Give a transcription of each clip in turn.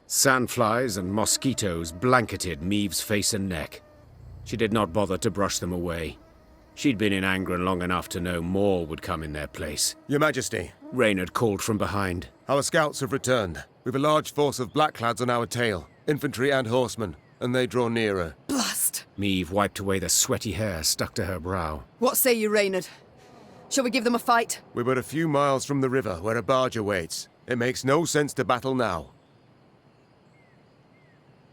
Sandflies and mosquitoes blanketed Maeve's face and neck. She did not bother to brush them away. She'd been in Angren long enough to know more would come in their place. Your Majesty, Reynard called from behind. our scouts have returned. We've a large force of blackclads on our tail, infantry and horsemen, and they draw nearer. Blast! Maeve wiped away the sweaty hair stuck to her brow. What say you, Reynard? Shall we give them a fight? We're but a few miles from the river where a barge awaits. It makes no sense to battle now.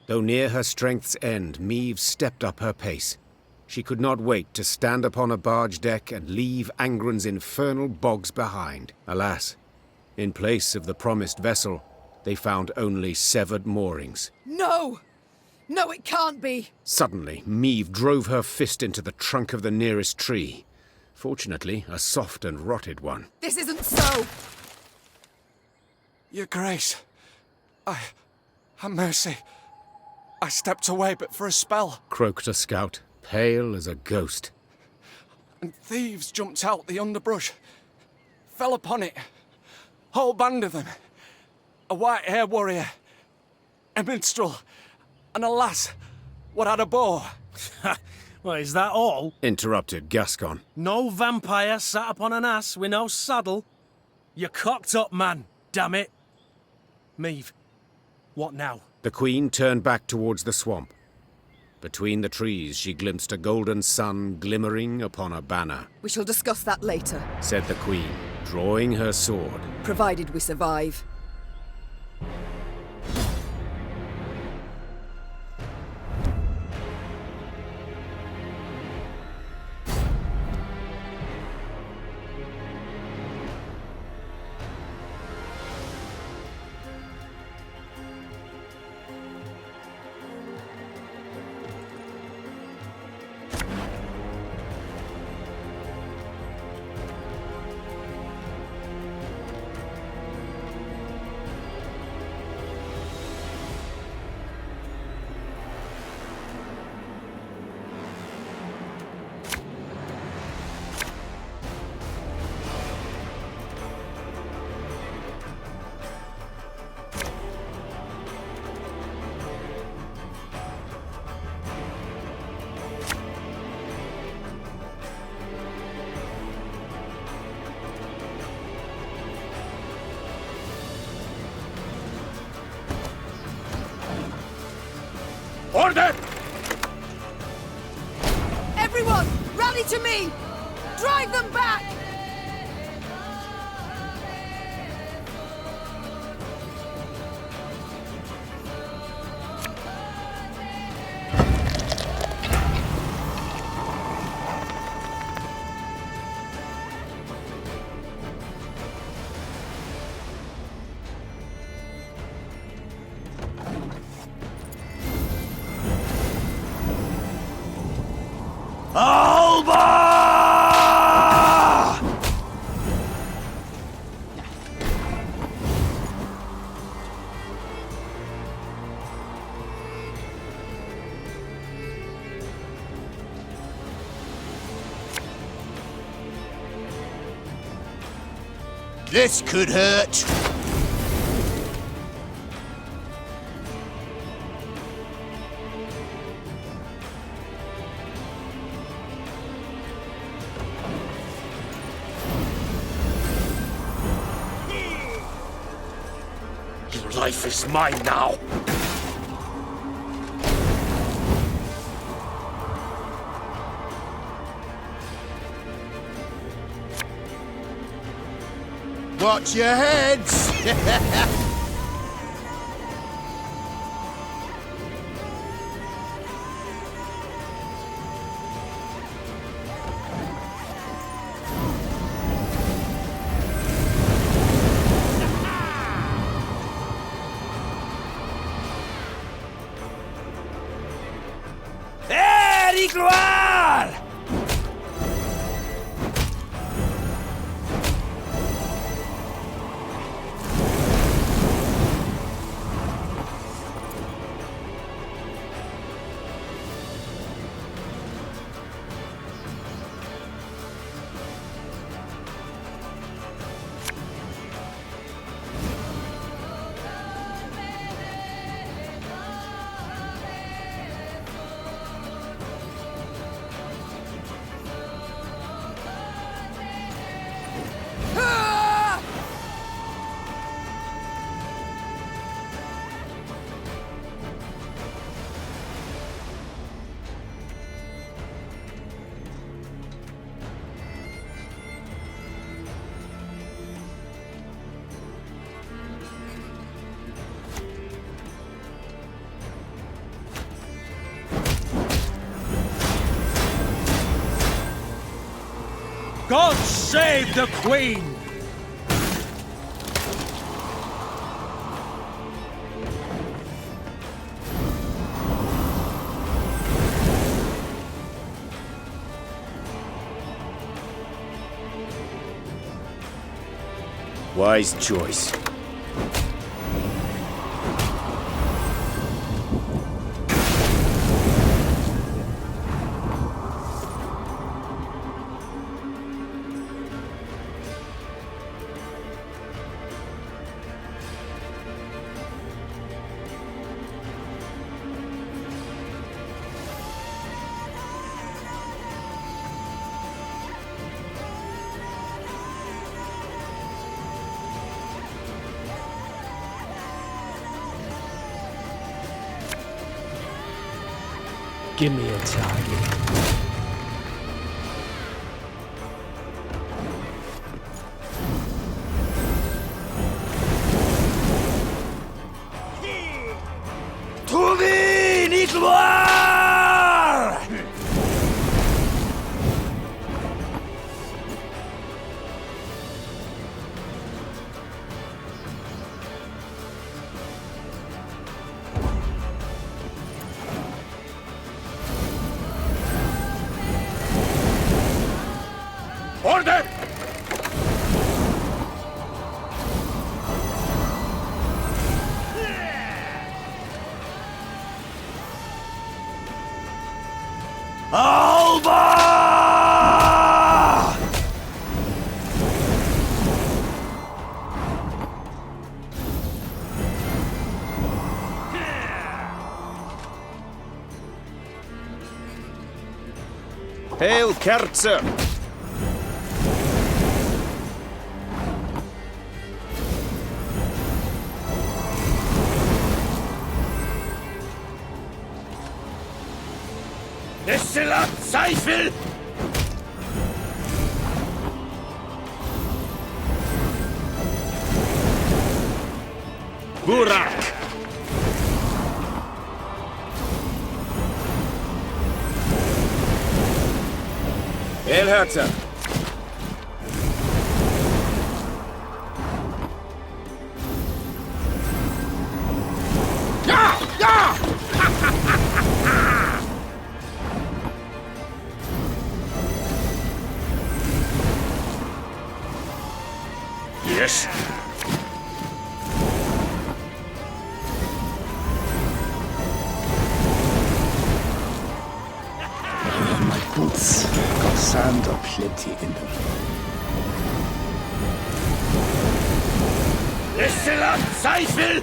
Though near her strength's end, Maeve stepped up her pace. She could not wait to stand upon a barge deck and leave Angren's infernal bogs behind. Alas, in place of the promised vessel, they found only severed moorings. No! No, it can't be! Suddenly, Maeve drove her fist into the trunk of the nearest tree. Fortunately, a soft and rotted one. This isn't so! Your Grace, have mercy. I stepped away but for a spell, Croaked a scout, pale as a ghost. and thieves jumped out the underbrush. Fell upon it. Whole band of them. A white-haired warrior, a minstrel, and a lass what had a bow. Well, is that all? Interrupted Gascon. No vampire sat upon an ass with no saddle? You're cocked up, man, damn it. Maeve, what now? The Queen turned back towards the swamp. Between the trees, she glimpsed a golden sun glimmering upon a banner. We shall discuss that later, Said the Queen, drawing her sword. provided we survive. Order! Everyone, rally to me! Drive them back! Alba! This could hurt. Your life is mine now! Watch your heads! Gloire! God save the Queen! Wise choice. Give me a target. Trouver les gloires! Order! Alba! Hail Kerzer! Desselat Zweifel! Burak! Elherzer! Ja! Ja! Yes. My boots got sand plenty in them. Desselat Zweifel!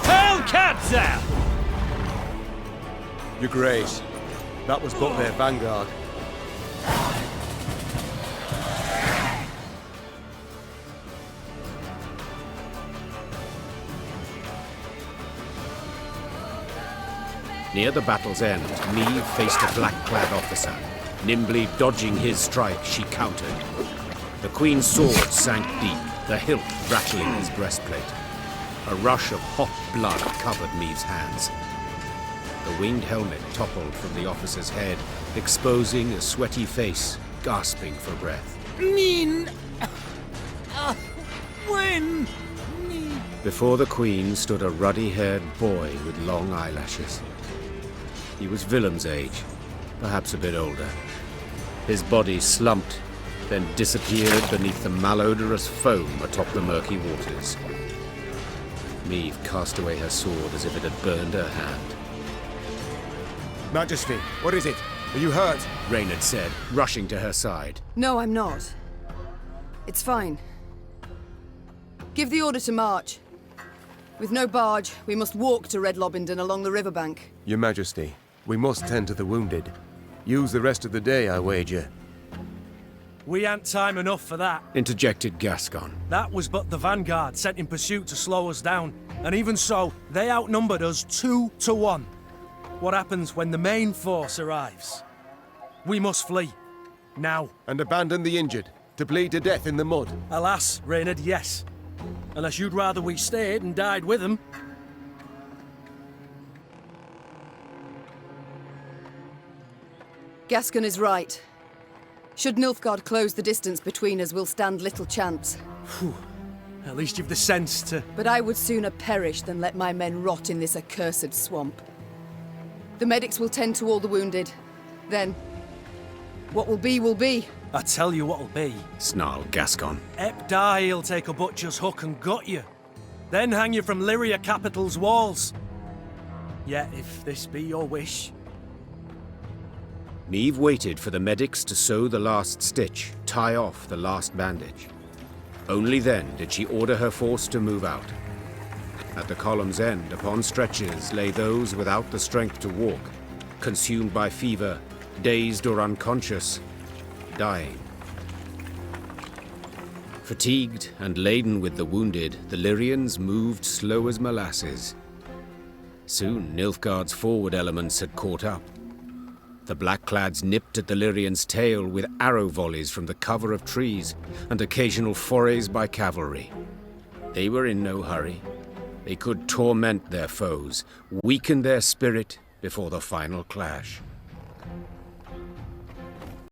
Hellcatzer! Your Grace, that was but their vanguard. Near the battle's end, Neve faced a black-clad officer. Nimbly dodging his strike, she countered. The Queen's sword sank deep, the hilt rattling his breastplate. A rush of hot blood covered Neve's hands. The winged helmet toppled from the officer's head, exposing a sweaty face, gasping for breath. Min! When? Before the Queen stood a ruddy-haired boy with long eyelashes. He was Willem's age, perhaps a bit older. His body slumped, then disappeared beneath the malodorous foam atop the murky waters. Neve cast away her sword as if it had burned her hand. Majesty, what is it? Are you hurt? Reynard said, rushing to her side. No, I'm not. It's fine. Give the order to march. With no barge, we must walk to Red Lobington along the riverbank. Your Majesty, we must tend to the wounded. Use the rest of the day, I wager. We ain't time enough for that. Interjected Gascon. That was but the vanguard sent in pursuit to slow us down. And even so, they outnumbered us 2 to 1. What happens when the main force arrives? We must flee. Now. And abandon the injured, to bleed to death in the mud. Alas, Reynard, yes. Unless you'd rather we stayed and died with them. Gascon is right. Should Nilfgaard close the distance between us, we'll stand little chance. At least you've the sense to... But I would sooner perish than let my men rot in this accursed swamp. The medics will tend to all the wounded. Then, what will be, will be. I tell you what'll be. snarled Gascon. Ep die, he'll take a butcher's hook and gut you. Then hang you from Lyria capital's walls. Yet, if this be your wish... Niamh waited for the medics to sew the last stitch, tie off the last bandage. Only then did she order her force to move out. At the column's end, upon stretchers, lay those without the strength to walk, consumed by fever, dazed or unconscious, dying. Fatigued and laden with the wounded, the Lyrians moved slow as molasses. Soon Nilfgaard's forward elements had caught up. The Blackclads nipped at the Lyrians' tail with arrow volleys from the cover of trees and occasional forays by cavalry. They were in no hurry. They could torment their foes, weaken their spirit before the final clash.